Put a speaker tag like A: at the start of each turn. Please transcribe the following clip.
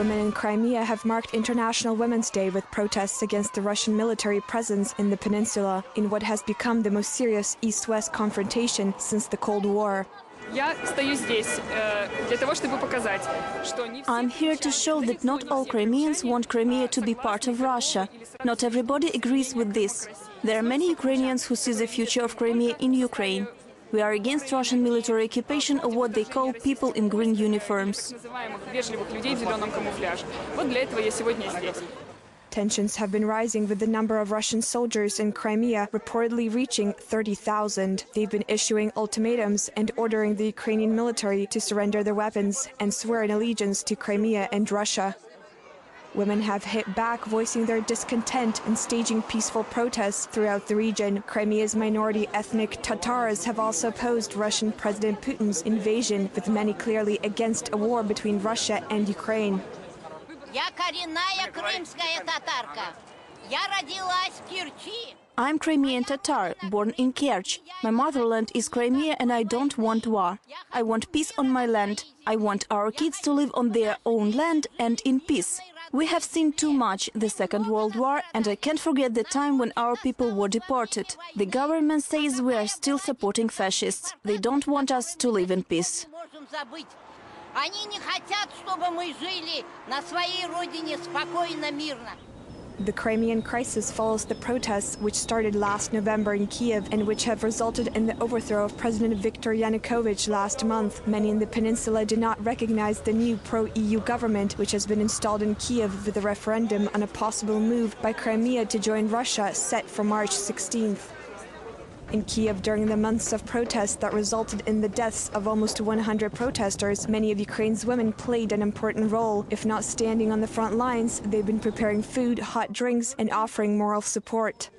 A: Women in Crimea have marked International Women's Day with protests against the Russian military presence in the peninsula in what has become the most serious East-West confrontation since the Cold War.
B: I'm here to show that not all Crimeans want Crimea to be part of Russia. Not everybody agrees with this. There are many Ukrainians who see the future of Crimea in Ukraine. We are against Russian military occupation of what they call people in green uniforms.
A: Tensions have been rising with the number of Russian soldiers in Crimea reportedly reaching 30,000. They've been issuing ultimatums and ordering the Ukrainian military to surrender their weapons and swear an allegiance to Crimea and Russia. Women have hit back, voicing their discontent and staging peaceful protests throughout the region. Crimea's minority ethnic Tatars have also opposed Russian President Putin's invasion, with many clearly against a war between Russia and Ukraine.
B: I'm Crimean Tatar, born in Kerch. My motherland is Crimea and I don't want war. I want peace on my land. I want our kids to live on their own land and in peace. We have seen too much, the Second World War, and I can't forget the time when our people were deported. The government says we are still supporting fascists. They don't want us to live in peace.
A: The Crimean crisis follows the protests which started last November in Kiev and which have resulted in the overthrow of President Viktor Yanukovych last month. Many in the peninsula do not recognize the new pro-EU government which has been installed in Kiev with a referendum on a possible move by Crimea to join Russia set for March 16th. In Kiev, during the months of protests that resulted in the deaths of almost 100 protesters, many of Ukraine's women played an important role. If not standing on the front lines, they've been preparing food, hot drinks, and offering moral support.